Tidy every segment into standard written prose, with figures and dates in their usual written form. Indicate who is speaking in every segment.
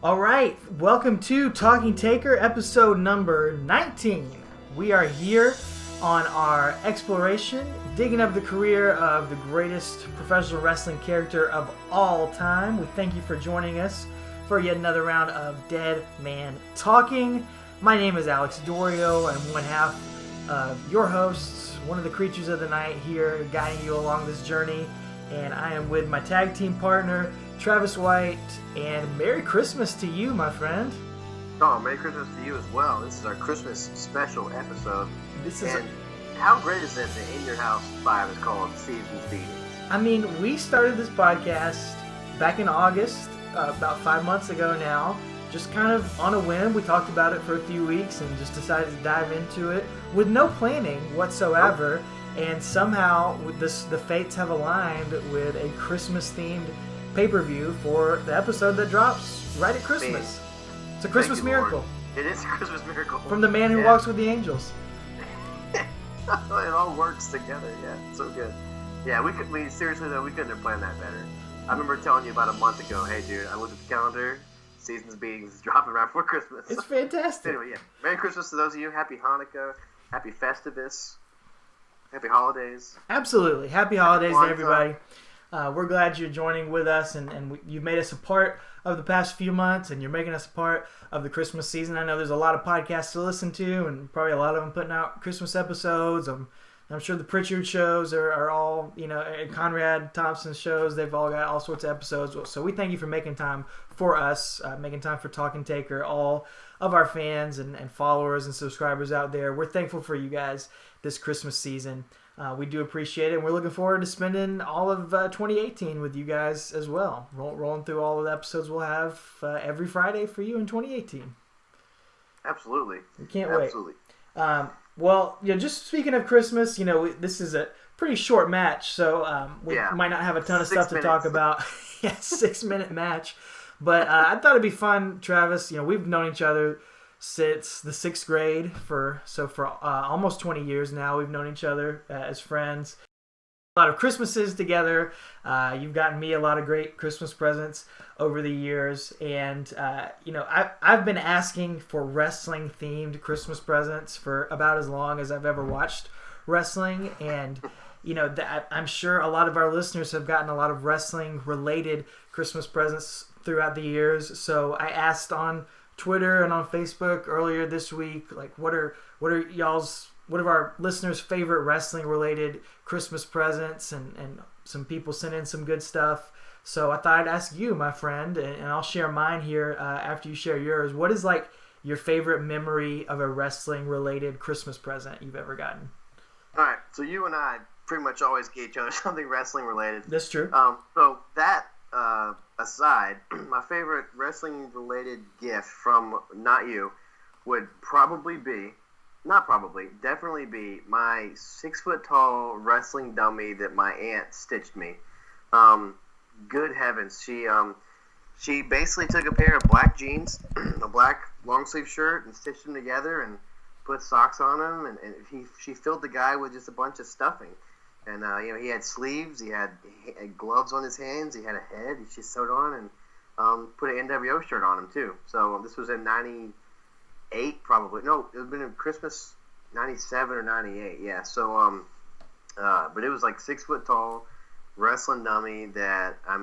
Speaker 1: All right, welcome to Talking Taker, episode number 19. We are here on our exploration, digging up the career of the greatest professional wrestling character of all time. We thank you for joining us for yet another round of Dead Man Talking. My name is Alex Doriot. I'm one half of your hosts, one of the creatures of the night here, guiding you along this journey. And I am with my tag team partner, Travis White, and Merry Christmas to you, my friend.
Speaker 2: Oh, Merry Christmas to you as well. This is our Christmas special episode. How great is it that In Your House 5 is called Season's Beatings?
Speaker 1: I mean, we started this podcast back in August, about 5 months ago now, just kind of on a whim. We talked about it for a few weeks and just decided to dive into it with no planning whatsoever. And somehow the fates have aligned with a Christmas-themed pay-per-view for the episode that drops right at Christmas. It's a Christmas miracle.
Speaker 2: Lord. It is a Christmas miracle.
Speaker 1: From the man who walks with the angels.
Speaker 2: It all works together. Yeah, so good. Yeah, we seriously though, we couldn't have planned that better. I remember telling you about a month ago, hey dude, I looked at the calendar, Season's Beatings is dropping right before Christmas.
Speaker 1: It's fantastic.
Speaker 2: Anyway, yeah. Merry Christmas to those of you. Happy Hanukkah. Happy Festivus. Happy holidays.
Speaker 1: Absolutely. Happy holidays to everybody. We're glad you're joining with us, and you've made us a part of the past few months, and you're making us a part of the Christmas season. I know there's a lot of podcasts to listen to, and probably a lot of them putting out Christmas episodes. I'm sure the Pritchard shows are all, Conrad Thompson shows, they've all got all sorts of episodes. So we thank you for making time for us, making time for Talking Taker, all of our fans and followers and subscribers out there. We're thankful for you guys this Christmas season. We do appreciate it, and we're looking forward to spending all of 2018 with you guys as well. Rolling through all of the episodes we'll have every Friday for you in 2018.
Speaker 2: Absolutely.
Speaker 1: We can't wait. Absolutely. Well, just speaking of Christmas, this is a pretty short match, so we might not have a ton of stuff to talk about. 6-minute match. But I thought it'd be fun, Travis. We've known each other since the 6th grade for almost 20 years now. We've known each other as friends. A lot of Christmases together. You've gotten me a lot of great Christmas presents over the years, and I've been asking for wrestling themed Christmas presents for about as long as I've ever watched wrestling, and I'm sure a lot of our listeners have gotten a lot of wrestling related Christmas presents throughout the years. So I asked on Twitter and on Facebook earlier this week, like, what are our listeners' favorite wrestling related Christmas presents, and some people sent in some good stuff. So I thought I'd ask you, my friend, and I'll share mine here after you share yours. What is like your favorite memory of a wrestling related Christmas present you've ever gotten?
Speaker 2: All right, so you and I pretty much always get each other something wrestling related.
Speaker 1: That's true.
Speaker 2: So that aside, my favorite wrestling related gift from not you would definitely be my 6-foot-tall wrestling dummy that my aunt stitched me. Good heavens, she basically took a pair of black jeans, a black long sleeve shirt, and stitched them together and put socks on them, and she filled the guy with just a bunch of stuffing. And he had sleeves, he had gloves on his hands, he had a head she sewed on, and put an NWO shirt on him too. So this was in 98 probably. No, it would have been in Christmas 97 or 98, yeah. So but it was like 6 foot tall wrestling dummy that I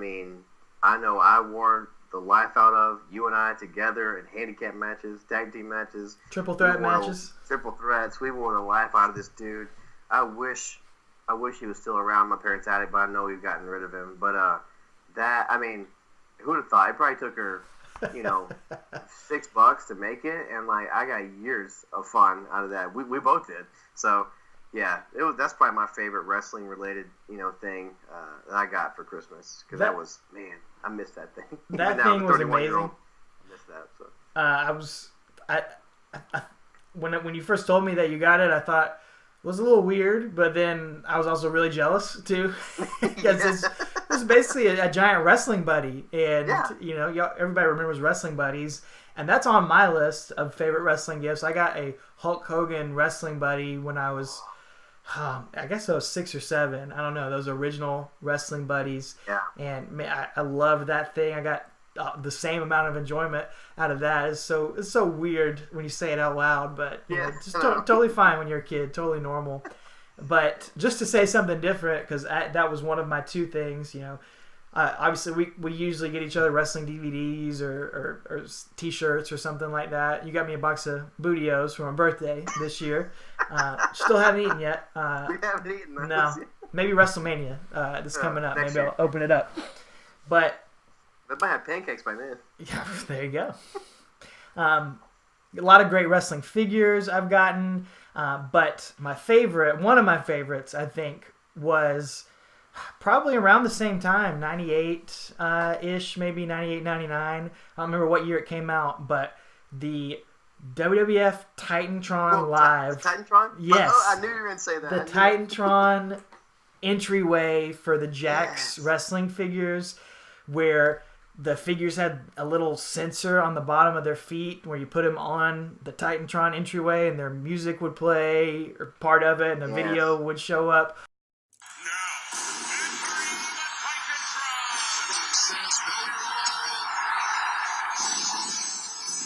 Speaker 2: know I wore the life out of, you and I together in handicap matches, tag team matches,
Speaker 1: triple threat matches.
Speaker 2: Triple threats. We wore the life out of this dude. I wish he was still around. My parents had it, but I know we've gotten rid of him. But who'd have thought? It probably took her, $6 to make it, and I got years of fun out of that. We both did. So yeah, that's probably my favorite wrestling related thing that I got for Christmas, because that was, man, I missed that thing.
Speaker 1: That thing was amazing.
Speaker 2: I missed that. So
Speaker 1: when you first told me that you got it, I thought it was a little weird, but then I was also really jealous too, because it's basically a giant wrestling buddy, and everybody remembers Wrestling Buddies, and that's on my list of favorite wrestling gifts. I got a Hulk Hogan Wrestling Buddy when I was, I guess I was 6 or 7. I don't know, those original Wrestling Buddies.
Speaker 2: Yeah.
Speaker 1: And man, I love that thing. I got the same amount of enjoyment out of that. It's so weird when you say it out loud, but just totally fine when you're a kid, totally normal. But just to say something different, because that was one of my two things, obviously we usually get each other wrestling DVDs or T-shirts or something like that. You got me a box of Bootios for my birthday this year. Still haven't eaten yet.
Speaker 2: We haven't eaten those.
Speaker 1: No, maybe WrestleMania that's coming up. Maybe year. I'll open it up. But
Speaker 2: they might have pancakes by then.
Speaker 1: Yeah, there you go. A lot of great wrestling figures I've gotten. But one of my favorites, I think, was probably around the same time, 98-ish, maybe 98, 99. I don't remember what year it came out, but the WWF Titantron Live.
Speaker 2: The Titantron?
Speaker 1: Yes.
Speaker 2: Oh, I knew you were going to say that.
Speaker 1: The Titantron entryway for the Jakks wrestling figures, where the figures had a little sensor on the bottom of their feet where you put them on the Titantron entryway and their music would play, or part of it, and the video would show up.
Speaker 3: Now, entering the Titantron.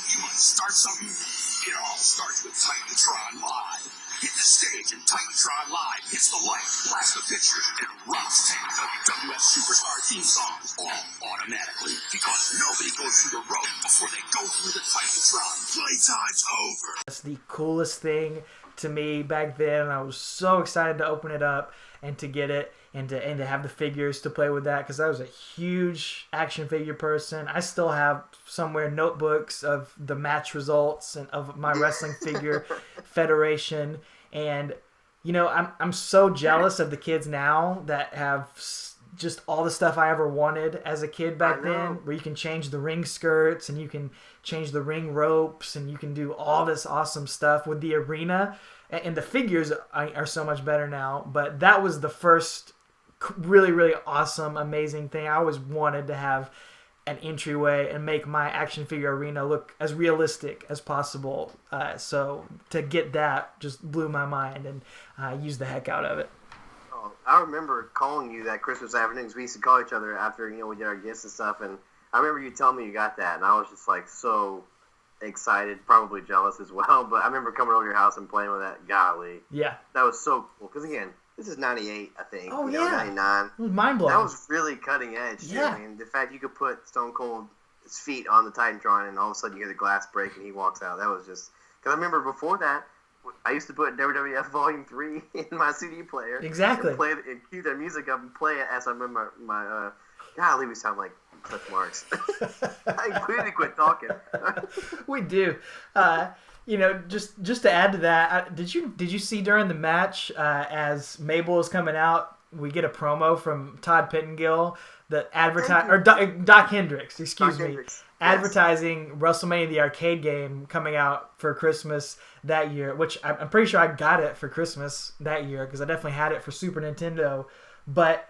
Speaker 3: You want to start something? It all starts with Titantron Live. Hit the stage and Titantron Live hits the lights, blasts the pictures, and rocks 10 WWF Superstar theme songs all automatically, because nobody goes through the road before they go through the Titantron. Playtime's over.
Speaker 1: That's the coolest thing to me back then. I was so excited to open it up and to get it and to have the figures to play with that, because I was a huge action figure person. I still have somewhere notebooks of the match results and of my wrestling figure federation. And I'm so jealous of the kids now that have just all the stuff I ever wanted as a kid back then, where you can change the ring skirts and you can change the ring ropes and you can do all this awesome stuff with the arena. And the figures are so much better now, but that was the first really, really awesome, amazing thing. I always wanted to have an entryway and make my action figure arena look as realistic as possible. So to get that just blew my mind, and I used the heck out of it.
Speaker 2: Oh, I remember calling you that Christmas afternoon, because we used to call each other after we did our gifts and stuff, and I remember you telling me you got that, and I was just like so excited, probably jealous as well. But I remember coming over to your house and playing with that. Golly,
Speaker 1: yeah,
Speaker 2: that was so cool. Because again, this is 98, I think.
Speaker 1: Oh, yeah.
Speaker 2: 99.
Speaker 1: It was mind-blowing.
Speaker 2: That was really cutting edge, too.
Speaker 1: Yeah.
Speaker 2: I mean, the fact you could put Stone Cold's feet on the Titantron and all of a sudden you hear the glass break and he walks out. That was just... Because I remember before that, I used to put WWF Volume 3 in my CD player.
Speaker 1: Exactly.
Speaker 2: And cue that music up and play it as I remember my golly, we sound like such marks. I clearly quit talking.
Speaker 1: We do. Just to add to that, did you see during the match as Mabel is coming out, we get a promo from Todd Pettengill that Doc Hendricks, advertising WrestleMania the arcade game coming out for Christmas that year, which I'm pretty sure I got it for Christmas that year because I definitely had it for Super Nintendo. But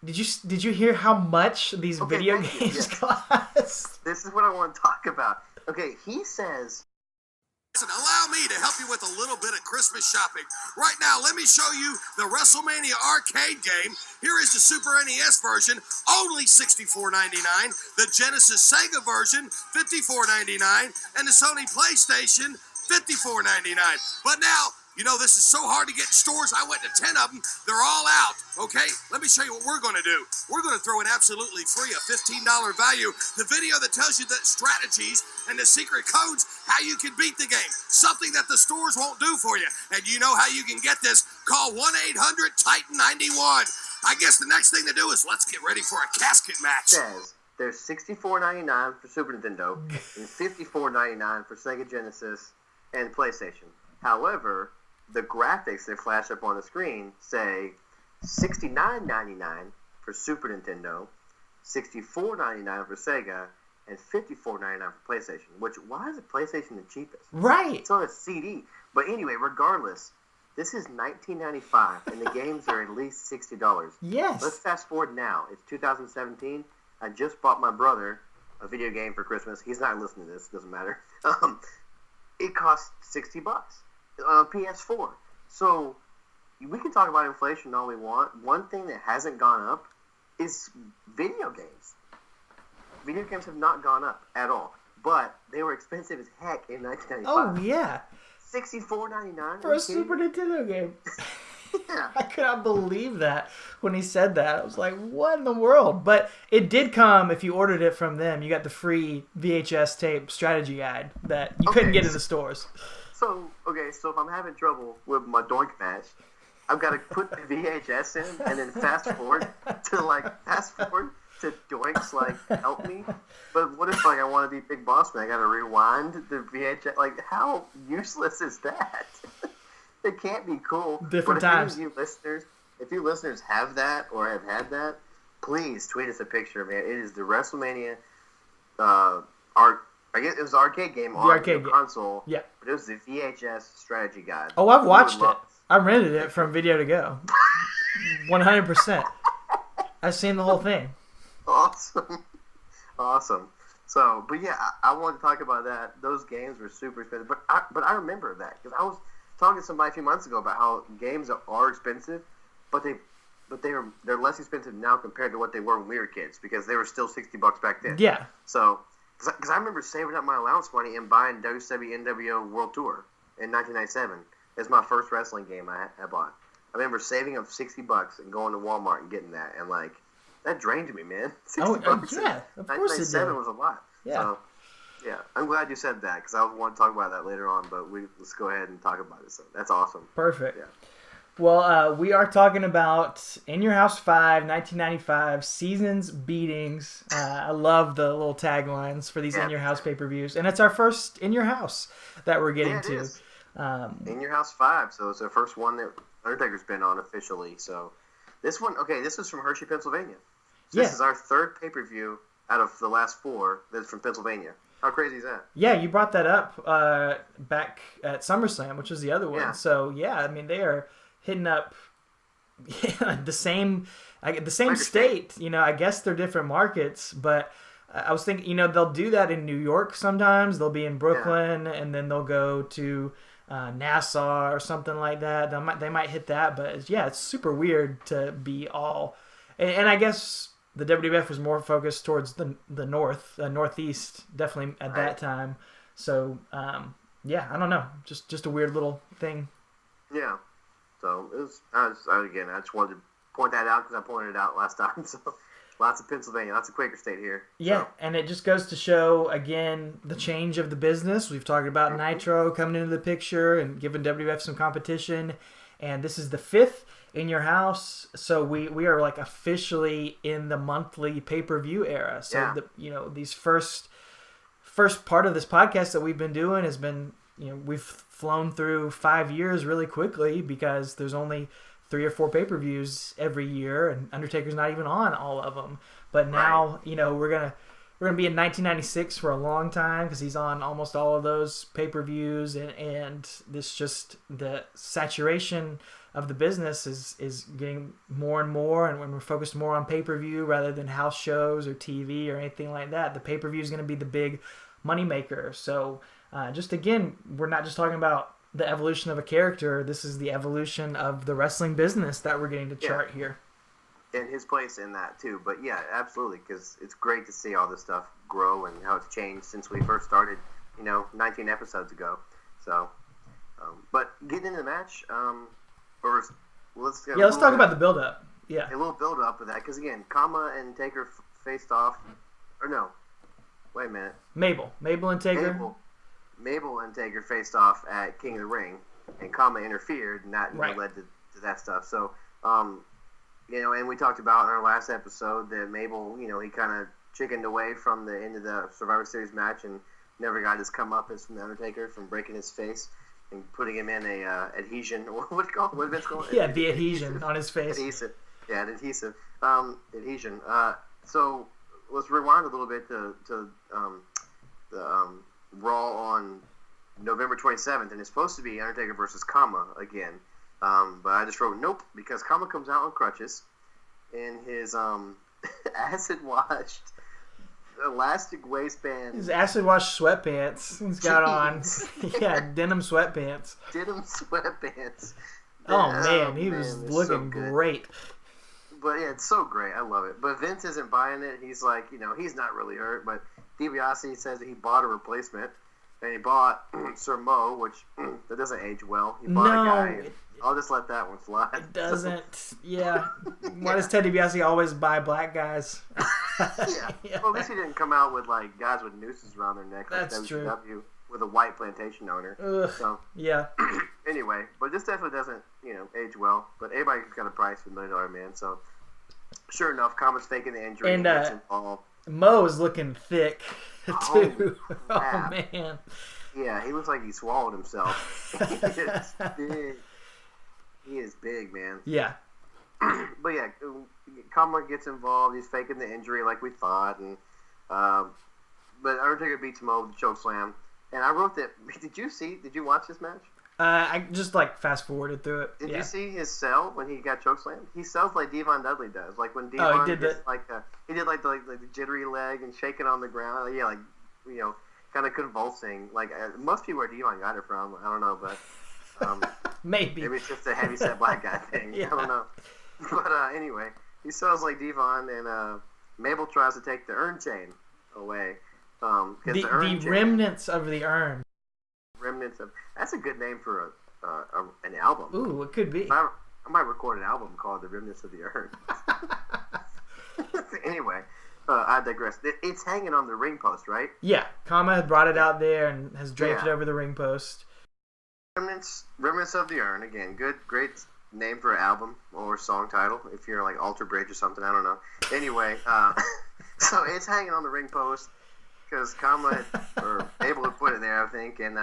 Speaker 1: did you hear how much these video games cost?
Speaker 2: This is what I want to talk about. Okay, he says...
Speaker 3: Allow me to help you with a little bit of Christmas shopping. Right now, let me show you the WrestleMania arcade game. Here is the Super NES version, only $64.99. The Genesis Sega version, $54.99. And the Sony PlayStation, $54.99. But now, this is so hard to get in stores. I went to 10 of them. They're all out, okay? Let me show you what we're going to do. We're going to throw in absolutely free a $15 value, the video that tells you the strategies and the secret codes, how you can beat the game, something that the stores won't do for you. And you know how you can get this? Call 1-800-TITAN-91. I guess the next thing to do is let's get ready for a casket match.
Speaker 2: Says there's $64.99 for Super Nintendo and $54.99 for Sega Genesis and PlayStation. However, the graphics that flash up on the screen say $69.99 for Super Nintendo, $64.99 for Sega, and $54.99 for PlayStation. Why is the PlayStation the cheapest?
Speaker 1: Right.
Speaker 2: It's on a CD. But anyway, regardless, this is $19.95, and the games are at least $60.
Speaker 1: Yes.
Speaker 2: Let's fast forward now. It's 2017. I just bought my brother a video game for Christmas. He's not listening to this. Doesn't matter. It costs $60 on PS4. So we can talk about inflation all we want. One thing that hasn't gone up is video games. Video games have not gone up at all, but they were expensive as heck in 1995.
Speaker 1: Oh yeah,
Speaker 2: $64.99
Speaker 1: for a Super Nintendo game.
Speaker 2: Yeah.
Speaker 1: I could not believe that when he said that. I was like, what in the world? But it did come, if you ordered it from them, you got the free VHS tape strategy guide that you couldn't get in the stores.
Speaker 2: So if I'm having trouble with my Doink match, I've got to put the VHS in and then fast forward to Doink's, like, help me. But what if, like, I want to be Big Boss Man? I got to rewind the VHS. Like, how useless is that? It can't be cool.
Speaker 1: Different times.
Speaker 2: If you listeners have that or have had that, please tweet us a picture, man. It is the WrestleMania I guess it was the arcade game on the console.
Speaker 1: Yeah.
Speaker 2: But it was the VHS strategy guide.
Speaker 1: Oh, I've watched it. I rented it from Video to Go. 100%. I've seen the whole thing.
Speaker 2: Awesome. So, but yeah, I wanted to talk about that. Those games were super expensive. But I remember that because I was talking to somebody a few months ago about how games are expensive, but they're less expensive now compared to what they were when we were kids because they were still $60 back then.
Speaker 1: Yeah.
Speaker 2: So, because I remember saving up my allowance money and buying WCW NWO World Tour in 1997. It's my first wrestling game I bought. I remember saving up $60 and going to Walmart and getting that, and like that drained me, man. $60
Speaker 1: yeah, of course it did.
Speaker 2: 1997 was a lot.
Speaker 1: Yeah.
Speaker 2: So, yeah, I'm glad you said that because I want to talk about that later on, but let's go ahead and talk about it. So that's awesome.
Speaker 1: Perfect.
Speaker 2: Yeah.
Speaker 1: Well, we are talking about In Your House 5, 1995, Seasons Beatings. I love the little taglines for these In Your House pay-per-views. And it's our first In Your House that we're getting to.
Speaker 2: Is. In Your House 5, so it's the first one that Undertaker's been on officially. So this one, this is from Hershey, Pennsylvania. So this is our third pay-per-view out of the last 4 that's from Pennsylvania. How crazy is that?
Speaker 1: Yeah, you brought that up back at SummerSlam, which was the other one.
Speaker 2: Yeah.
Speaker 1: So, yeah, I mean, they are hitting up the same state. You know, I guess they're different markets, but I was thinking, they'll do that in New York sometimes. They'll be in Brooklyn, and then they'll go to Nassau or something like that. They might hit that, but it's super weird to be all. And I guess the WWF was more focused towards the northeast, definitely at that time. So I don't know, just a weird little thing.
Speaker 2: Yeah. So it was. I just wanted to point that out because I pointed it out last time. So lots of Pennsylvania, lots of Quaker State here.
Speaker 1: Yeah,
Speaker 2: so.
Speaker 1: And it just goes to show again the change of the business. We've talked about Nitro coming into the picture and giving WWF some competition, and this is the 5th In Your House. So we are like officially in the monthly pay-per-view era. So these first part of this podcast that we've been doing has been we've flown through 5 years really quickly because there's only 3 or 4 pay-per-views every year, and Undertaker's not even on all of them. But now, we're gonna be in 1996 for a long time because he's on almost all of those pay-per-views, and this just the saturation of the business is getting more and more, and when we're focused more on pay-per-view rather than house shows or TV or anything like that, the pay-per-view is going to be the big moneymaker. So just again, we're not just talking about the evolution of a character. This is the evolution of the wrestling business that we're getting to chart here.
Speaker 2: And his place in that too. But yeah, absolutely, because it's great to see all this stuff grow and how it's changed since we first started, 19 episodes ago. So, but getting into the match, let's
Speaker 1: talk about the build-up. Yeah,
Speaker 2: a little build-up of that, because again, Kama and Taker faced off, or no, wait a minute.
Speaker 1: Mabel and Taker.
Speaker 2: Mabel and Taker faced off at King of the Ring, and Kama interfered, and that led to that stuff. So, and we talked about in our last episode that Mabel, he kind of chickened away from the end of the Survivor Series match and never got his comeuppance from the Undertaker from breaking his face and putting him in a adhesion. What do you call it? What did Vince call it?
Speaker 1: Yeah, the adhesion on his face.
Speaker 2: Adhesive. Yeah, an adhesive. Adhesion. So let's rewind a little bit to the Raw on November 27th, and it's supposed to be Undertaker versus Kama again. But I just wrote nope because Kama comes out on crutches in his acid-washed elastic waistband.
Speaker 1: His acid-washed sweatpants. He's got on denim sweatpants.
Speaker 2: Denim sweatpants.
Speaker 1: Oh man, he was looking great.
Speaker 2: But yeah, it's so great. I love it. But Vince isn't buying it. He's like, he's not really hurt. But Dibiase says that he bought a replacement. And he bought Sir Mo, which that doesn't age well. He bought a guy. I'll just let that one slide.
Speaker 1: It doesn't. Yeah. Why does Ted DiBiase always buy black guys?
Speaker 2: Yeah. Well, at least he didn't come out with like guys with nooses around their neck.
Speaker 1: That's
Speaker 2: like
Speaker 1: true.
Speaker 2: With a white plantation owner.
Speaker 1: Ugh.
Speaker 2: So
Speaker 1: yeah.
Speaker 2: Anyway, but this definitely doesn't age well. But everybody's got a price for $1 Million Man. So sure enough, Comet's faking the injury.
Speaker 1: And Mo is looking thick too. Oh man.
Speaker 2: Yeah, he looks like he swallowed himself. He is big. He is big, man.
Speaker 1: Yeah.
Speaker 2: But yeah, Comet gets involved. He's faking the injury like we thought, and but Undertaker beats Mo with the choke slam. And I wrote that. Did you watch this match?
Speaker 1: I just fast forwarded through it.
Speaker 2: Did you see his sell when he got choke slammed? He sells like Devon Dudley does. Like when
Speaker 1: Devon
Speaker 2: he did the jittery leg and shaking on the ground. Yeah, kind of convulsing. Like most people where Devon got it from. I don't know, but
Speaker 1: maybe
Speaker 2: it's just a heavyset black guy thing. Yeah. I don't know. But anyway, he sells like Devon, and Mabel tries to take the urn chain away.
Speaker 1: The remnants of the urn.
Speaker 2: Remnants of that's a good name for an album.
Speaker 1: Ooh, it could be.
Speaker 2: I might record an album called The Remnants of the Urn. Anyway, I digress. It's hanging on the ring post, right?
Speaker 1: Yeah, Kama had brought it out there and has draped it over the ring post.
Speaker 2: Remnants of the Urn. Again, great name for an album or song title. If you're like Alter Bridge or something, I don't know. Anyway, so it's hanging on the ring post. Because Kama or Mabel would put it there, I think, and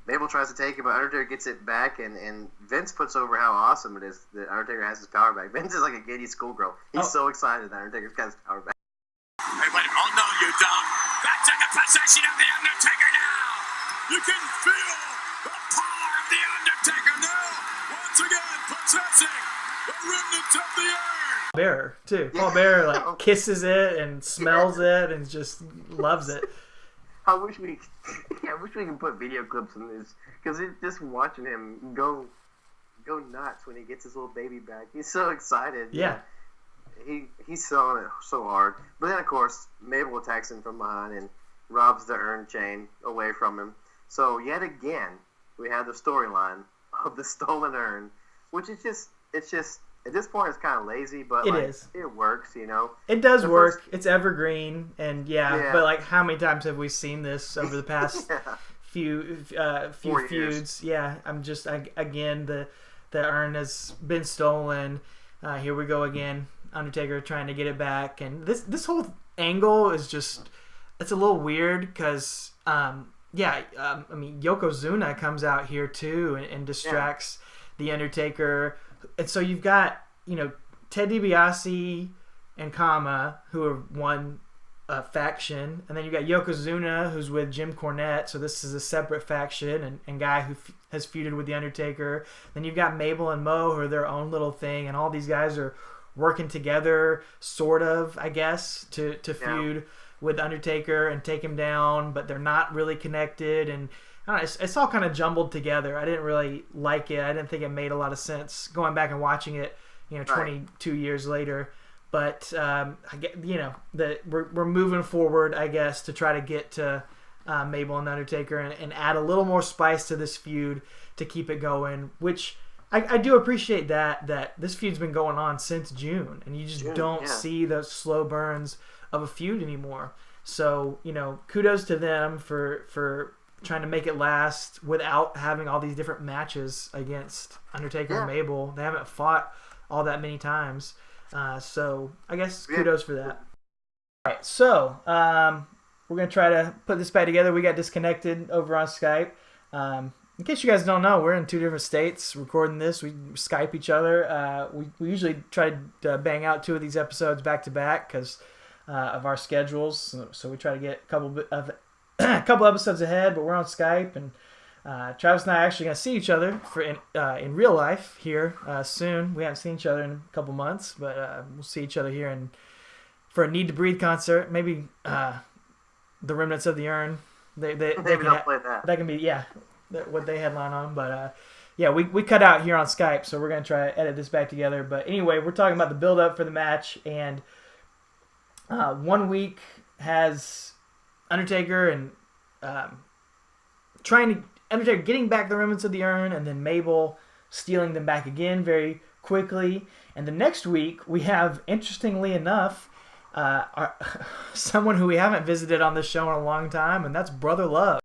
Speaker 2: Mabel tries to take it, but Undertaker gets it back, and Vince puts over how awesome it is that Undertaker has his power back. Vince is like a giddy schoolgirl. He's so excited that Undertaker's got his power back.
Speaker 3: Hey, wait, oh no, you don't. Back to the possession of the Undertaker now. You can feel the power of the Undertaker now. Once again, possessing the remnants of the Urn.
Speaker 1: Bearer too. Paul Bearer kisses it and smells it and just loves it.
Speaker 2: I wish we can put video clips on this because just watching him go nuts when he gets his little baby back. He's so excited.
Speaker 1: Yeah.
Speaker 2: He's selling it so hard. But then of course Mabel attacks him from behind and robs the urn chain away from him. So yet again we have the storyline of the stolen urn, which is just at this point, it's kind of lazy, but it works,
Speaker 1: It does work. It's evergreen, and but how many times have we seen this over the past few feuds?
Speaker 2: Years.
Speaker 1: Yeah, I'm just again the urn has been stolen. Here we go again. Undertaker trying to get it back, and this whole angle is just it's a little weird because Yokozuna comes out here too and distracts the Undertaker. And so you've got, Ted DiBiase and Kama, who are one faction. And then you've got Yokozuna, who's with Jim Cornette. So this is a separate faction and guy who has feuded with The Undertaker. Then you've got Mabel and Mo, who are their own little thing. And all these guys are working together, sort of, I guess, to feud with Undertaker and take him down. But they're not really connected. And I don't know, it's all kind of jumbled together. I didn't really like it. I didn't think it made a lot of sense going back and watching it, 22 years later. But I get, we're moving forward, I guess, to try to get to Mabel and Undertaker and add a little more spice to this feud to keep it going. Which I do appreciate that this feud's been going on since June, and you just don't see those slow burns of a feud anymore. So kudos to them for trying to make it last without having all these different matches against Undertaker and Mabel. They haven't fought all that many times. So I guess kudos for that. All right, so we're going to try to put this back together. We got disconnected over on Skype. In case you guys don't know, we're in 2 different states recording this. We Skype each other. We usually try to bang out 2 of these episodes back to back because of our schedules. So we try to get a couple episodes ahead, but we're on Skype, and Travis and I are actually going to see each other in real life here soon. We haven't seen each other in a couple months, but we'll see each other here for a Need to Breathe concert. Maybe the Remnants of the Urn. They can play that. That can be what they headline on. But Yeah, we cut out here on Skype, so we're going to try to edit this back together. But anyway, we're talking about the build-up for the match, and 1 week has Undertaker and Undertaker getting back the remnants of the urn, and then Mabel stealing them back again very quickly. And the next week, we have, interestingly enough, someone who we haven't visited on this show in a long time, and that's Brother Love.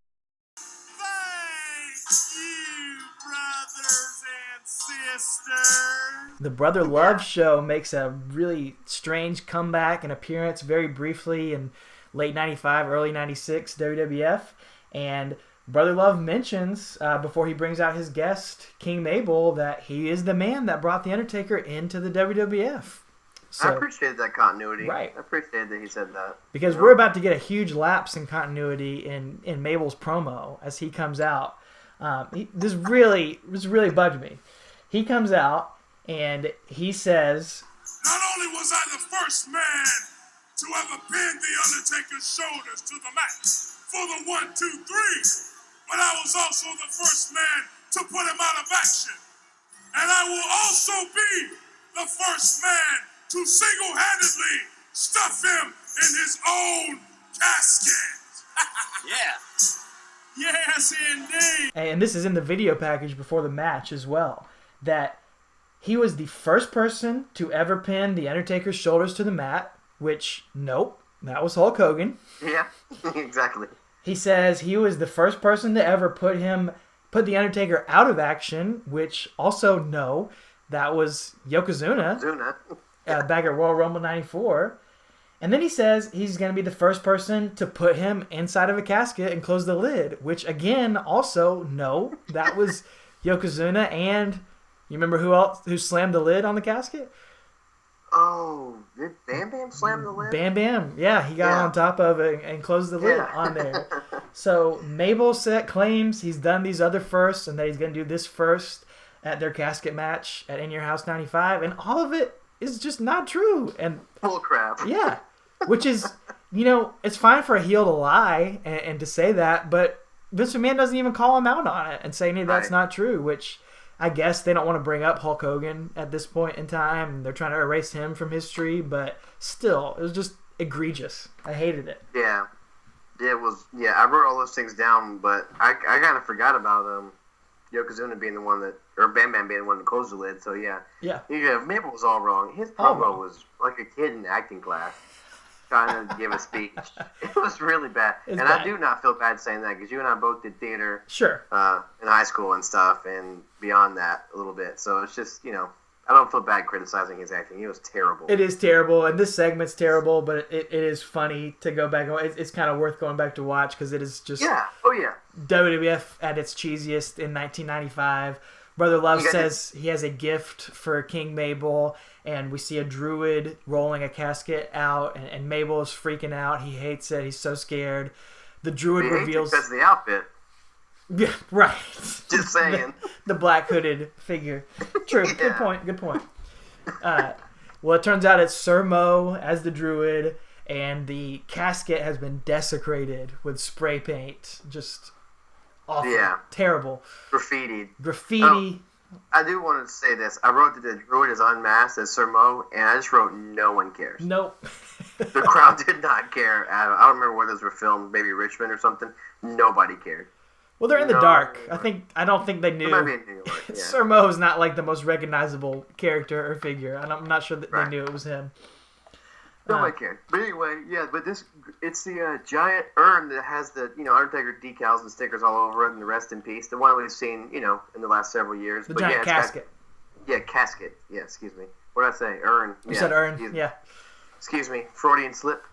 Speaker 1: The Brother Love show makes a really strange comeback and appearance very briefly in late 95, early 96 WWF. And Brother Love mentions, before he brings out his guest, King Mabel, that he is the man that brought The Undertaker into the WWF. So,
Speaker 2: I appreciated that continuity.
Speaker 1: Right.
Speaker 2: I appreciated that he said that.
Speaker 1: Because we're about to get a huge lapse in continuity in Mabel's promo as he comes out. This really bugged me. He comes out and he says,
Speaker 3: "Not only was I the first man to ever pin The Undertaker's shoulders to the mat for the 1, 2, 3, but I was also the first man to put him out of action. And I will also be the first man to single-handedly stuff him in his own casket." Yeah. Yes, indeed.
Speaker 1: And this is in the video package before the match as well, that he was the first person to ever pin The Undertaker's shoulders to the mat, which, nope, that was Hulk Hogan.
Speaker 2: Yeah, exactly.
Speaker 1: He says he was the first person to ever put The Undertaker out of action, which also, no, that was Yokozuna. Back at Royal Rumble 94. And then he says he's going to be the first person to put him inside of a casket and close the lid, which again, also, no, that was Yokozuna. And you remember who slammed the lid on the casket?
Speaker 2: Oh, did Bam Bam slam the lid?
Speaker 1: Bam Bam, yeah, he got on top of it and closed the lid on there. So Mabel claims he's done these other firsts and that he's going to do this first at their casket match at In Your House 95, and all of it is just not true. And
Speaker 2: full crap.
Speaker 1: Yeah, which is, it's fine for a heel to lie and to say that, but Vince McMahon doesn't even call him out on it and say, that's not true, which I guess they don't want to bring up Hulk Hogan at this point in time. They're trying to erase him from history, but still, it was just egregious. I hated it.
Speaker 2: Yeah. It was, I wrote all those things down, but I kind of forgot about Yokozuna being the one that, or Bam Bam being the one that closed the lid, so yeah. Mabel was all wrong. His promo was like a kid in acting class trying to give a speech. It was really bad. And bad. I do not feel bad saying that, because you and I both did theater in high school and stuff, and beyond that a little bit. So it's just, I don't feel bad criticizing his acting. He was terrible.
Speaker 1: It is terrible, and this segment's terrible, but it is funny to go back. It's kind of worth going back to watch, because it is just WWF at its cheesiest in 1995. Brother Love says he has a gift for King Mabel, and we see a druid rolling a casket out, and Mabel is freaking out. He hates it. He's so scared. The druid reveals...
Speaker 2: because of the outfit.
Speaker 1: Yeah, right.
Speaker 2: Just saying.
Speaker 1: The black hooded figure. True. Yeah. Good point. Well, it turns out it's Sir Mo as the druid, and the casket has been desecrated with spray paint. Just awful. Yeah. Terrible.
Speaker 2: Graffiti.
Speaker 1: I
Speaker 2: do want to say this. I wrote that the druid is unmasked as Sir Mo, and I just wrote no one cares.
Speaker 1: Nope.
Speaker 2: The crowd did not care. I don't remember where those were filmed. Maybe Richmond or something. Nobody cared.
Speaker 1: Well, they're in the dark. I don't think they knew.
Speaker 2: It might be in New York, yeah.
Speaker 1: Sir Mo is not like the most recognizable character or figure. I'm not sure that they knew it was him.
Speaker 2: Nobody cared. But anyway, it's the giant urn that has the Undertaker decals and stickers all over it, and the rest in peace. The one we've seen in the last several years.
Speaker 1: The giant casket.
Speaker 2: Casket. Yeah, excuse me. What did I say? Urn.
Speaker 1: You said urn. Yeah.
Speaker 2: Excuse me. Freudian slip.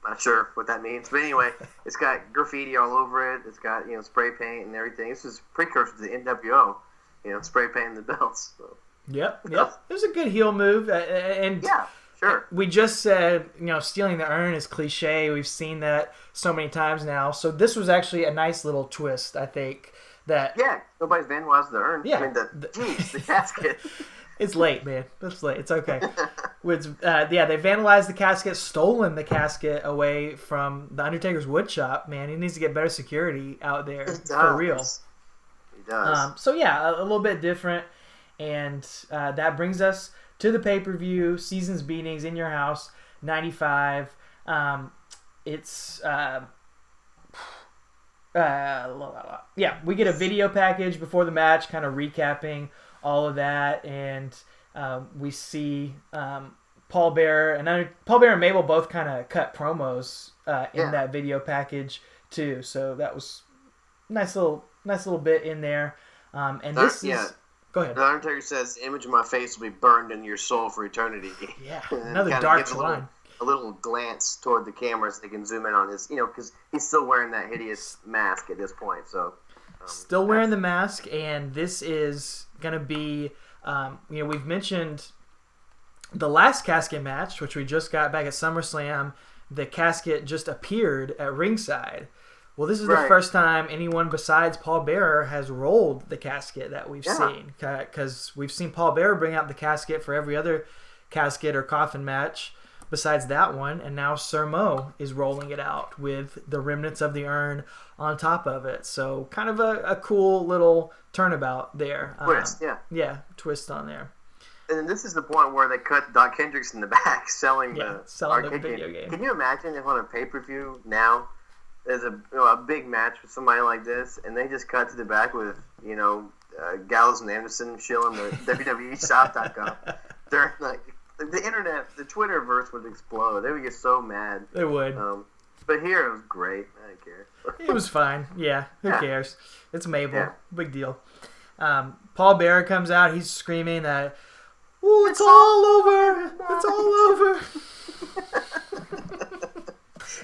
Speaker 2: Not sure what that means, but anyway, it's got graffiti all over it. It's got spray paint and everything. This is precursor to the NWO, spray painting the belts. So.
Speaker 1: Yep. It was a good heel move, and
Speaker 2: yeah, sure.
Speaker 1: We just said stealing the urn is cliche. We've seen that so many times now. So this was actually a nice little twist, I think. That
Speaker 2: nobody's vandalized the urn.
Speaker 1: Yeah,
Speaker 2: I mean the casket.
Speaker 1: It's late, man. It's late. It's okay. They vandalized the casket, stolen the casket away from the Undertaker's wood shop. Man, he needs to get better security out there for real.
Speaker 2: He does.
Speaker 1: So yeah, a little bit different, and that brings us to the pay-per-view. Seasons Beatings in Your House '95. It's we get a video package before the match, kind of recapping all of that, and we see Paul Bearer and Mabel both kind of cut promos in that video package too. So that was nice little bit in there. And this is go ahead.
Speaker 2: The Undertaker says, "The image of my face will be burned in your soul for eternity."
Speaker 1: Yeah, another dark line.
Speaker 2: A little glance toward the camera so they can zoom in on his, because he's still wearing that hideous mask at this point. So,
Speaker 1: still wearing the mask, and this is going to be, we've mentioned the last casket match, which we just got back at SummerSlam. The casket just appeared at ringside. Well, this is the first time anyone besides Paul Bearer has rolled the casket that we've seen, because we've seen Paul Bearer bring out the casket for every other casket or coffin match besides that one, and now Sir Mo is rolling it out with the remnants of the urn on top of it. So kind of a cool little turnabout there.
Speaker 2: Twist,
Speaker 1: twist on there.
Speaker 2: And then this is the point where they cut Doc Hendricks in the back selling the arcade
Speaker 1: video game.
Speaker 2: Can you imagine if on a pay-per-view now there's a big match with somebody like this, and they just cut to the back with, Gallows and Anderson shilling the WWEshop.com. They're like, the internet, the Twitterverse would explode. They would get so mad.
Speaker 1: They would.
Speaker 2: But here it was great. I didn't care.
Speaker 1: It was fine. Yeah, who cares? It's Mabel. Yeah. Big deal. Paul Bearer comes out. He's screaming that, "Ooh, it's all over! It's all over!"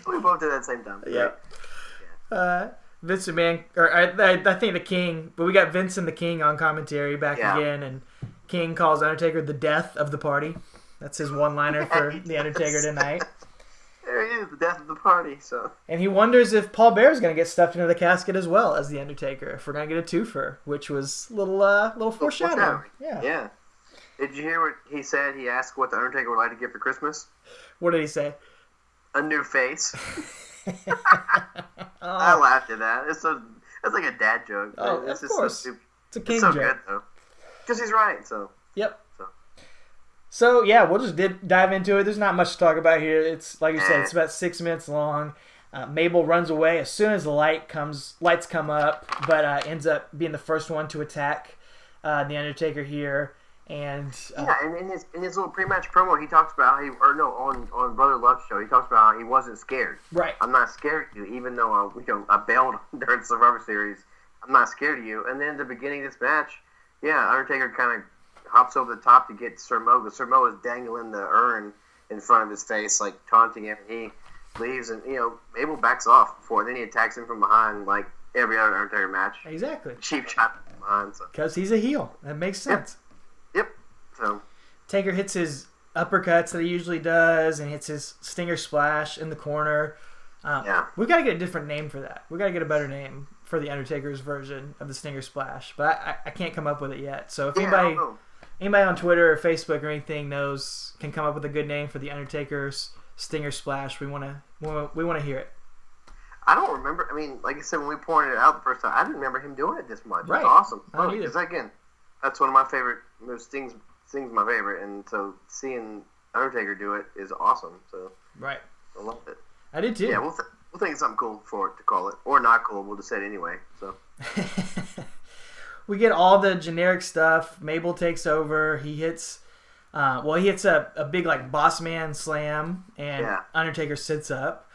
Speaker 2: We both did that at the same time.
Speaker 1: Yeah. Vince McMahon, or I think the King, but we got Vince and the King on commentary back again, and King calls Undertaker the death of the party. That's his one-liner for the Undertaker tonight.
Speaker 2: There he is, the death of the party. So,
Speaker 1: and he wonders if Paul Bearer's going to get stuffed into the casket as well as the Undertaker. If we're going to get a twofer, which was a little foreshadowing.
Speaker 2: Yeah. Did you hear what he said? He asked what the Undertaker would like to get for Christmas.
Speaker 1: What did he say?
Speaker 2: A new face. I laughed at that. That's like a dad joke.
Speaker 1: Oh,
Speaker 2: it's
Speaker 1: of course.
Speaker 2: So
Speaker 1: it's a King
Speaker 2: it's so
Speaker 1: joke.
Speaker 2: Good though, because he's right. So.
Speaker 1: Yep. So yeah, we'll just dive into it. There's not much to talk about here. It's like you said, it's about 6 minutes long. Mabel runs away as soon as the lights come up, but ends up being the first one to attack the Undertaker here. And
Speaker 2: and in his little pre-match promo, he talks about on Brother Love's show, he talks about how he wasn't scared.
Speaker 1: Right.
Speaker 2: I'm not scared of you, even though I bailed during Survivor Series. I'm not scared of you. And then at the beginning of this match, Undertaker kind of hops over the top to get Sir Mo, because Sir Mo is dangling the urn in front of his face, like taunting him. He leaves, and Mabel backs off before. Then he attacks him from behind, like every other Undertaker match.
Speaker 1: Exactly.
Speaker 2: Cheap shot from behind.
Speaker 1: Because he's a heel. That makes sense.
Speaker 2: Yep. So
Speaker 1: Taker hits his uppercuts that he usually does, and hits his Stinger Splash in the corner. We've got to get a different name for that. We've got to get a better name for the Undertaker's version of the Stinger Splash, but I can't come up with it yet. So if anybody on Twitter or Facebook or anything can come up with a good name for the Undertaker's Stinger Splash, we want to hear it.
Speaker 2: I don't remember. I mean, like I said, when we pointed it out the first time, I didn't remember him doing it this much.
Speaker 1: Right.
Speaker 2: It's awesome.
Speaker 1: Because
Speaker 2: again, that's one of my favorite moves. Sting's my favorite, and so seeing Undertaker do it is awesome. So
Speaker 1: right,
Speaker 2: I love it.
Speaker 1: I did too.
Speaker 2: Yeah, we'll think of something cool for it to call it, or not cool. We'll just say it anyway. So
Speaker 1: we get all the generic stuff. Mabel takes over. He hits. He hits a big boss man slam, and Undertaker sits up.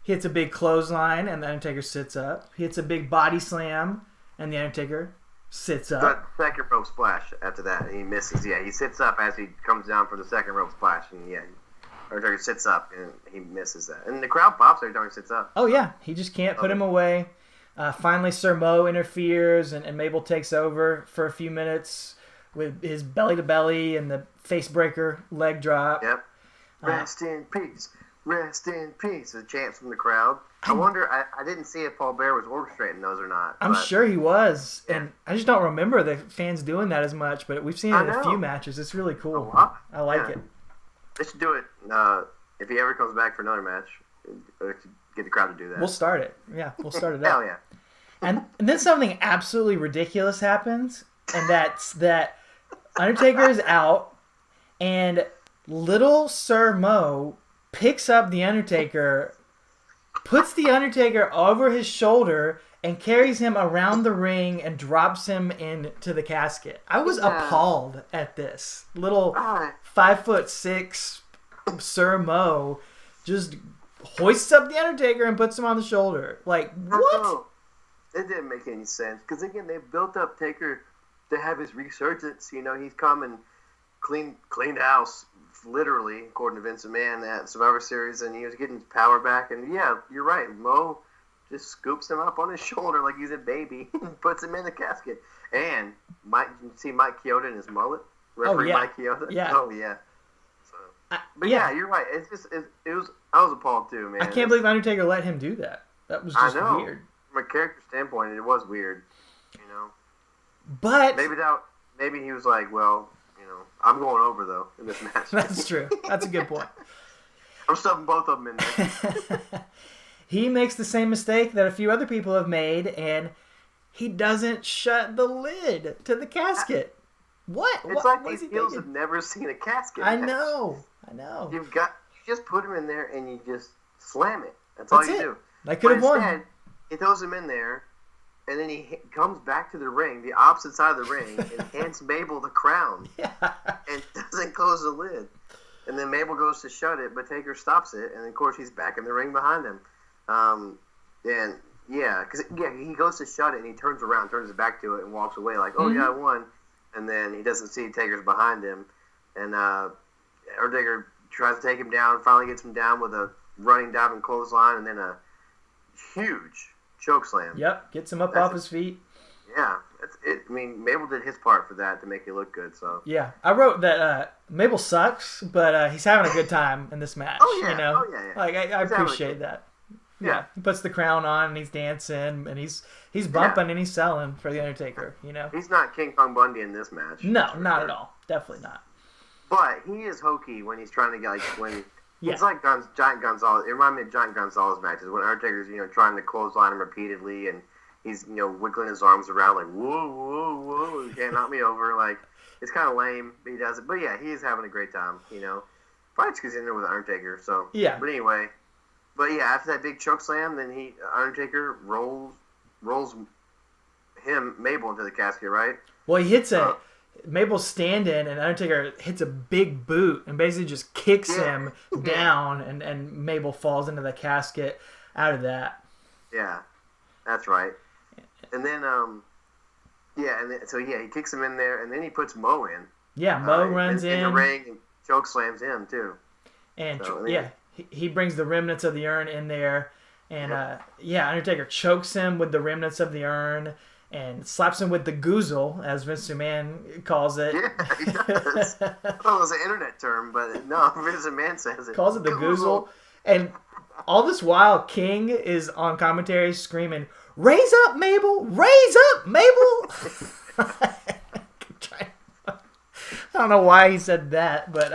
Speaker 1: He hits a big clothesline, and the Undertaker sits up. He hits a big body slam, and the Undertaker sits up.
Speaker 2: But second rope splash after that, and he misses. Yeah, he sits up as he comes down for the second rope splash, and Undertaker sits up, and he misses that. And the crowd pops every time he sits up.
Speaker 1: Oh, yeah. He just can't put him away. Finally, Sir Mo interferes, and Mabel takes over for a few minutes with his belly-to-belly and the face-breaker leg drop.
Speaker 2: Yep. Rest in peace. Rest in peace. The chants from the crowd. I wonder, I didn't see if Paul Bearer was orchestrating those or not.
Speaker 1: I'm sure he was. Yeah. And I just don't remember the fans doing that as much, but we've seen it in a few matches. It's really cool. I like it.
Speaker 2: They should do it if he ever comes back for another match. Get the crowd to do that.
Speaker 1: We'll start it. Yeah, we'll start it
Speaker 2: Hell
Speaker 1: up.
Speaker 2: yeah.
Speaker 1: And then something absolutely ridiculous happens, and that's that Undertaker is out, and little Sir Mo picks up the Undertaker, puts the Undertaker over his shoulder, and carries him around the ring and drops him into the casket. I was appalled at this. Little 5'6" Sir Mo just hoists up the Undertaker and puts him on the shoulder. Like, what?
Speaker 2: It didn't make any sense. Because, again, they built up Taker to have his resurgence. You know, he's come and cleaned house, literally, according to Vince McMahon at Survivor Series, and he was getting his power back. And, yeah, you're right. Mo just scoops him up on his shoulder like he's a baby and puts him in the casket. And you see Mike Chioda and his mullet? Referee Mike Chioda?
Speaker 1: Yeah.
Speaker 2: Oh, yeah. But yeah, you're right. It's just I was appalled too, man.
Speaker 1: I can't believe Undertaker let him do that. That was just weird.
Speaker 2: From a character standpoint, it was weird, you know.
Speaker 1: But
Speaker 2: maybe he was like, well, you know, I'm going over though in this match.
Speaker 1: That's true. That's a good point.
Speaker 2: I'm stuffing both of them in there.
Speaker 1: He makes the same mistake that a few other people have made, and he doesn't shut the lid to the casket. What?
Speaker 2: It's like these heels have never seen a casket.
Speaker 1: I know.
Speaker 2: You just put him in there and you just slam it. That's all you do.
Speaker 1: I could have won.
Speaker 2: Instead, he throws him in there, and then he comes back to the ring, the opposite side of the ring, and hands Mabel the crown.
Speaker 1: Yeah.
Speaker 2: And doesn't close the lid. And then Mabel goes to shut it, but Taker stops it, and of course he's back in the ring behind him. And he goes to shut it, and he turns around, turns his back to it, and walks away like, oh yeah, I won. And then he doesn't see Taker's behind him, and Undertaker tries to take him down, finally gets him down with a running diving clothesline, and then a huge choke slam.
Speaker 1: Yep, gets him up off his feet.
Speaker 2: Yeah, I mean, Mabel did his part for that to make it look good. So
Speaker 1: yeah, I wrote that Mabel sucks, but he's having a good time in this match.
Speaker 2: Oh yeah,
Speaker 1: you know?
Speaker 2: yeah.
Speaker 1: Like I appreciate that. Yeah, he puts the crown on and he's dancing and he's bumping and he's selling for the Undertaker. You know,
Speaker 2: he's not King Kong Bundy in this match.
Speaker 1: No, not at all. Definitely not.
Speaker 2: But he is hokey when he's trying to get it's like Giant Gonzalez. It reminded me of Giant Gonzalez matches when Undertaker's trying to clothesline him repeatedly and he's wiggling his arms around like whoa whoa whoa, you can't knock me over. Like it's kind of lame, but he does it. But yeah, he is having a great time. Probably because he's in there with Undertaker. So
Speaker 1: yeah.
Speaker 2: But anyway. But yeah, after that big choke slam, then Undertaker rolls Mabel into the casket, right?
Speaker 1: Well, he hits Mabel's standing, and Undertaker hits a big boot and basically just kicks him down, and Mabel falls into the casket out of that.
Speaker 2: Yeah, that's right. And then, he kicks him in there, and then he puts Mo in.
Speaker 1: Yeah, Mo runs in
Speaker 2: the ring and choke slams him too.
Speaker 1: And he brings the remnants of the urn in there, and Undertaker chokes him with the remnants of the urn and slaps him with the goozle, as Vince McMahon calls it.
Speaker 2: Yeah, he does. I thought it was an internet term, but no, Vince McMahon says it.
Speaker 1: Calls it the goozle. And all this while, King is on commentary screaming, "Raise up, Mabel! Raise up, Mabel!" I don't know why he said that, but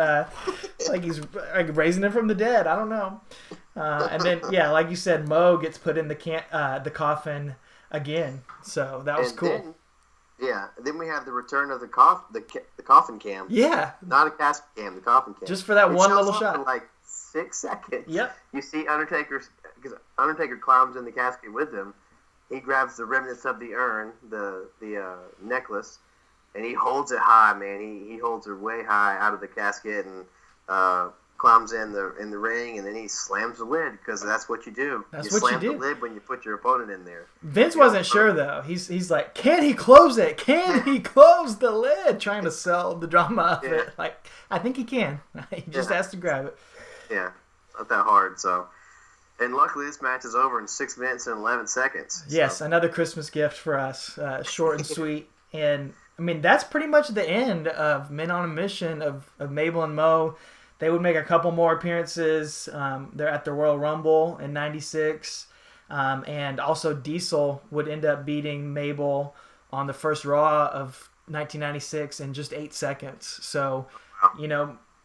Speaker 1: like he's like raising him from the dead. I don't know. And then, like you said, Mo gets put in the coffin again. So that was cool.
Speaker 2: Then we have the return of the coffin cam.
Speaker 1: Yeah.
Speaker 2: Not a casket cam, the coffin cam.
Speaker 1: Just for that one little shot.
Speaker 2: For like 6 seconds.
Speaker 1: Yep.
Speaker 2: You see because Undertaker climbs in the casket with him. He grabs the remnants of the urn, the necklace, and he holds it high, man. He holds it way high out of the casket and climbs in the ring, and then he slams the lid because that's what you do. You slam the lid when you put your opponent in there.
Speaker 1: Vince wasn't sure though. He's like, can he close it? Can he close the lid? Trying to sell the drama of it. Like, I think he can. He just has to grab it.
Speaker 2: Yeah, not that hard. So, and luckily this match is over in 6 minutes and 11 seconds.
Speaker 1: Yes, another Christmas gift for us. Short and sweet. And I mean, that's pretty much the end of Men on a Mission of Mabel and Mo. They would make a couple more appearances. They're at the Royal Rumble in '96. And also Diesel would end up beating Mabel on the first Raw of 1996 in just 8 seconds. So,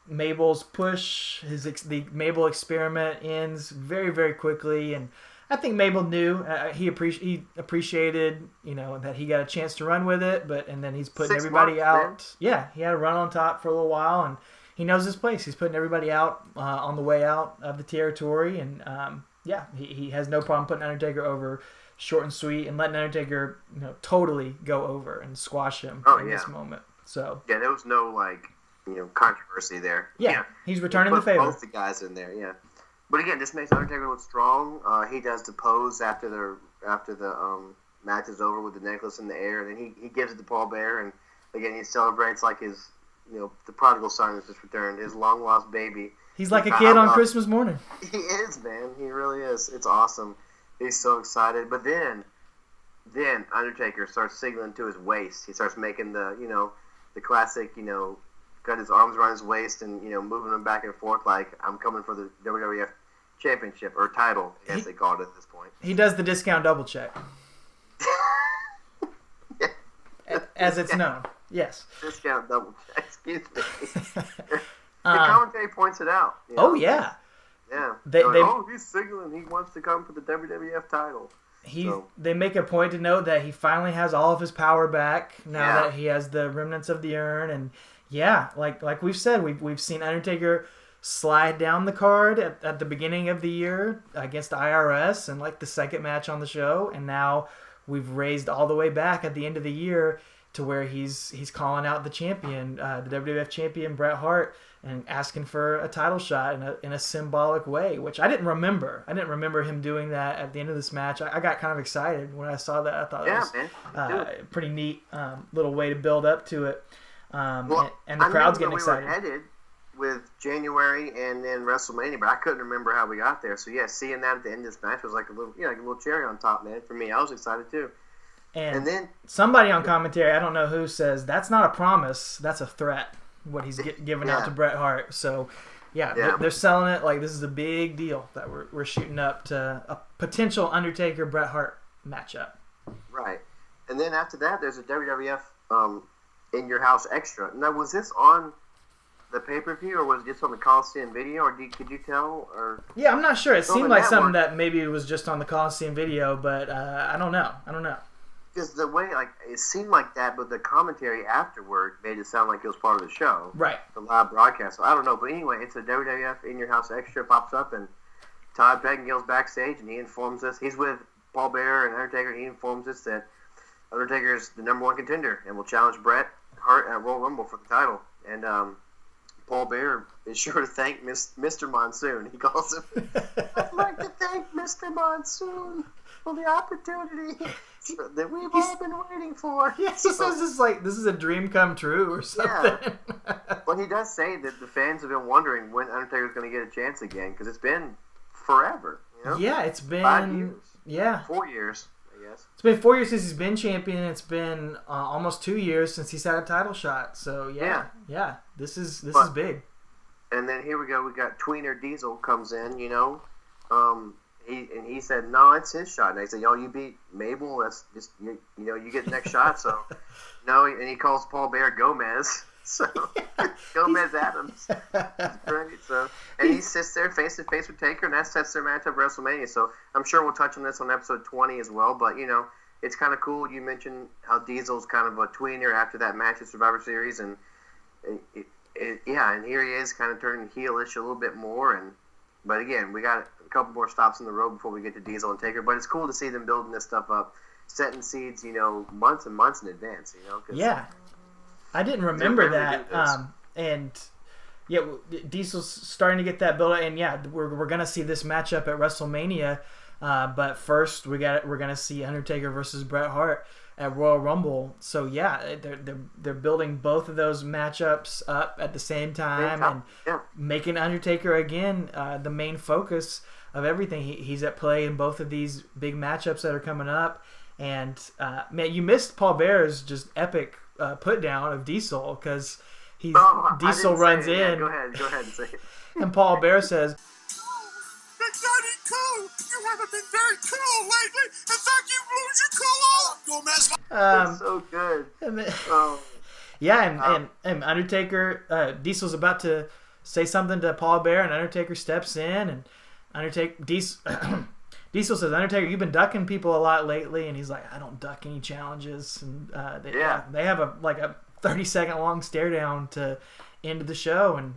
Speaker 1: Mabel's push, the Mabel experiment ends very, very quickly. And I think Mabel knew he appreciated that he got a chance to run with it, and then he's putting everybody out. Man. Yeah, he had a run on top for a little while, and he knows his place. He's putting everybody out on the way out of the territory, and he has no problem putting Undertaker over short and sweet and letting Undertaker totally go over and squash him in this moment. So
Speaker 2: yeah, there was no controversy there.
Speaker 1: Yeah, he's returning the favor.
Speaker 2: Both the guys in there, yeah. But again, this makes Undertaker look strong. He does the pose after the match is over with the necklace in the air, and then he gives it to Paul Bearer, and again he celebrates like his the prodigal son has just returned, his long lost baby.
Speaker 1: He's like a kid on Christmas morning.
Speaker 2: He is, man. He really is. It's awesome. He's so excited. But then Undertaker starts signaling to his waist. He starts making the classic got his arms around his waist and moving them back and forth like I'm coming for the WWF championship or title, as they called it at this point.
Speaker 1: He does the discount double check, as it's known. Yes.
Speaker 2: Discount double check. Excuse me. The commentary points it out.
Speaker 1: Oh yeah.
Speaker 2: Yeah. He's signaling he wants to come for the WWF title.
Speaker 1: They make a point to note that he finally has all of his power back now that he has the remnants of the urn, and like we've said, we've seen Undertaker slide down the card at the beginning of the year against the IRS and like the second match on the show, and now we've raised all the way back at the end of the year to where he's calling out the champion, the WWF champion Bret Hart, and asking for a title shot in a symbolic way, which I didn't remember. I didn't remember him doing that at the end of this match. I got kind of excited when I saw that. I thought it was a pretty neat little way to build up to it. And the crowd's getting excited.
Speaker 2: We were headed with January and then WrestleMania, but I couldn't remember how we got there. So seeing that at the end of this match was like a little cherry on top, man. For me, I was excited too.
Speaker 1: And then somebody on commentary, I don't know who, says that's not a promise, that's a threat. What he's giving out to Bret Hart. So, they're selling it like this is a big deal that we're shooting up to a potential Undertaker Bret Hart matchup.
Speaker 2: Right, and then after that, there's a WWF In Your House extra. Now, was this on the pay-per-view or was it just on the Coliseum video, or could you tell? Or
Speaker 1: yeah, I'm not sure. It seemed like something that maybe it was just on the Coliseum video, but I don't know.
Speaker 2: Because the way, it seemed like that, but the commentary afterward made it sound like it was part of the show.
Speaker 1: Right.
Speaker 2: The live broadcast. So I don't know. But anyway, it's a WWF In Your House extra, pops up, and Todd Pettingill's backstage, and he informs us. He's with Paul Bearer and Undertaker, and he informs us that Undertaker is the number one contender and will challenge Bret Hart at Royal Rumble for the title. And Paul Bearer is sure to thank Mr. Monsoon. He calls him, I'd like to thank Mr. Monsoon for the opportunity that we've all been waiting for.
Speaker 1: Yeah, he says this is a dream come true or something.
Speaker 2: Yeah. But he does say that the fans have been wondering when Undertaker's going to get a chance again, because it's been forever.
Speaker 1: Yeah, it's been
Speaker 2: 5 years.
Speaker 1: Yeah,
Speaker 2: 4 years, I guess.
Speaker 1: It's been 4 years since he's been champion. It's been almost 2 years since he's had a title shot. So yeah, this is big.
Speaker 2: And then here we go. We got Tweener Diesel comes in. He said, no, it's his shot. And I said, you beat Mabel. That's just, you get the next shot. So, no, and he calls Paul Bearer Gomez. So, Gomez Adams. That's great. So, and he sits there face to face with Taker, and that sets their match up at WrestleMania. So, I'm sure we'll touch on this on episode 20 as well. But, it's kind of cool. You mentioned how Diesel's kind of a tweener after that match at Survivor Series. And, and here he is kind of turning heelish a little bit more. But again, we got a couple more stops in the road before we get to Diesel and Taker. But it's cool to see them building this stuff up, setting seeds, months and months in advance.
Speaker 1: Yeah, I didn't remember that. And Diesel's starting to get that build up, and we're gonna see this matchup at WrestleMania. But first, we're gonna see Undertaker versus Bret Hart at Royal Rumble. So they're building both of those matchups up at the same time and making Undertaker again the main focus of everything. He's at play in both of these big matchups that are coming up. And man, you missed Paul Bearer's just epic put down of Diesel, because Diesel runs in.
Speaker 2: Go ahead and say it.
Speaker 1: And Paul Bearer says,
Speaker 3: Daddy cool. You haven't been very cool lately. In fact, you lose your cool all up.
Speaker 2: That's so good.
Speaker 1: And Undertaker, Diesel's about to say something to Paul Bearer, and Undertaker steps in, and Diesel Diesel says, Undertaker, you've been ducking people a lot lately, and he's like, I don't duck any challenges. And they have a 30-second long stare down to end of the show, and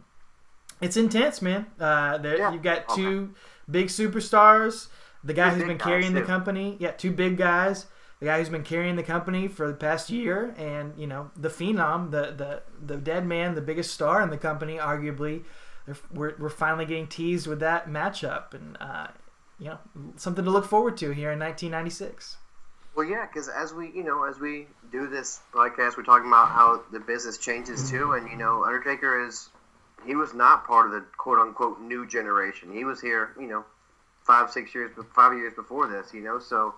Speaker 1: it's intense, man. You've got two big superstars. The guy who's been carrying the company, two big guys. The guy who's been carrying the company for the past year, and the Phenom, the dead man, the biggest star in the company, arguably. We're finally getting teased with that matchup, and something to look forward to here in 1996.
Speaker 2: Well, yeah, because as we do this podcast, we're talking about how the business changes too, and Undertaker was not part of the quote unquote new generation. He was here, 5 years before this, so.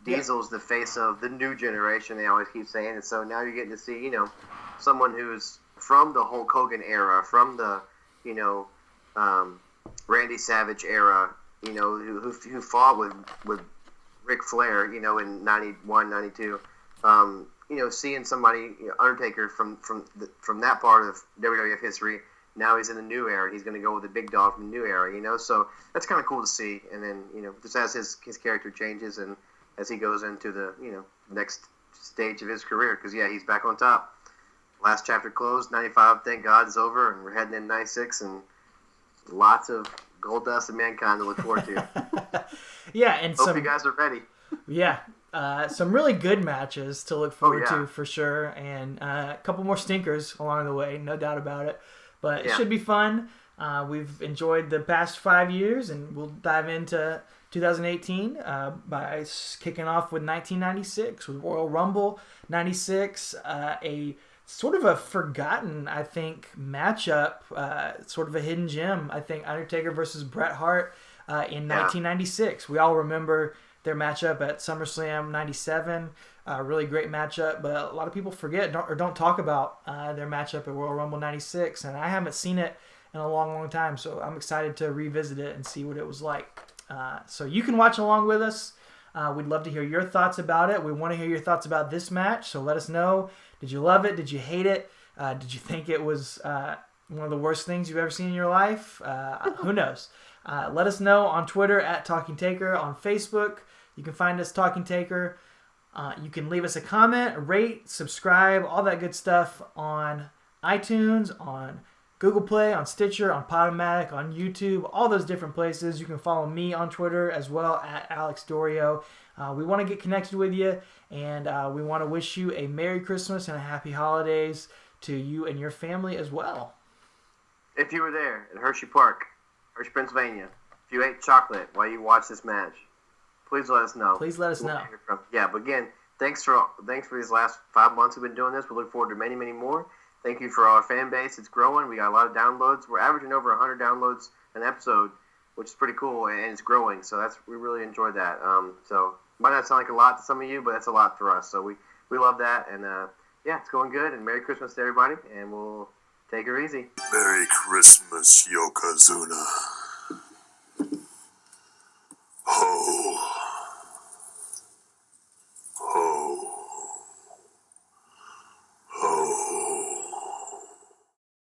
Speaker 2: Diesel's the face of the new generation, they always keep saying, and so now you're getting to see, someone who's from the Hulk Hogan era, from the, Randy Savage era, who fought with Ric Flair, in 91, 92. Seeing somebody, Undertaker from that part of WWF history, now he's in the new era. He's going to go with the big dog from the new era, so that's kind of cool to see. And then, just as his character changes and as he goes into the, next stage of his career. Because, he's back on top. Last chapter closed. 95, thank God, is over. And we're heading in 96. And lots of gold dust and mankind to look forward to.
Speaker 1: And
Speaker 2: hope you guys are ready.
Speaker 1: Yeah. Some really good matches to look forward to for sure. And a couple more stinkers along the way. No doubt about it. But it should be fun. We've enjoyed the past 5 years. And we'll dive into 2018 by kicking off with 1996 with Royal Rumble 96, a sort of a forgotten, I think, matchup, sort of a hidden gem. I think Undertaker versus Bret Hart in 1996. We all remember their matchup at SummerSlam 97. Really great matchup, but a lot of people forget or don't talk about their matchup at Royal Rumble 96, and I haven't seen it in a long, long time, so I'm excited to revisit it and see what it was like. So you can watch along with us. We'd love to hear your thoughts about it. We want to hear your thoughts about this match, so let us know. Did you love it? Did you hate it? Did you think it was one of the worst things you've ever seen in your life? Who knows? Let us know on Twitter at Talking Taker. On Facebook, you can find us Talking Taker. You can leave us a comment, rate, subscribe, all that good stuff on iTunes, on Google Play, on Stitcher, on Podomatic, on YouTube, all those different places. You can follow me on Twitter as well at Alex Doriot. We want to get connected with you, and we want to wish you a Merry Christmas and a Happy Holidays to you and your family as well.
Speaker 2: If you were there at Hershey Park, Hershey, Pennsylvania, if you ate chocolate while you watched this match, please let us know.
Speaker 1: Please let us know.
Speaker 2: Yeah, but again, thanks for these last 5 months we've been doing this. We look forward to many, many more. Thank you for our fan base. It's growing. We got a lot of downloads. We're averaging over 100 downloads an episode, which is pretty cool, and it's growing. So we really enjoyed that. So might not sound like a lot to some of you, but that's a lot for us. So we love that, and it's going good. And Merry Christmas to everybody, and we'll take her easy.
Speaker 3: Merry Christmas, Yokozuna.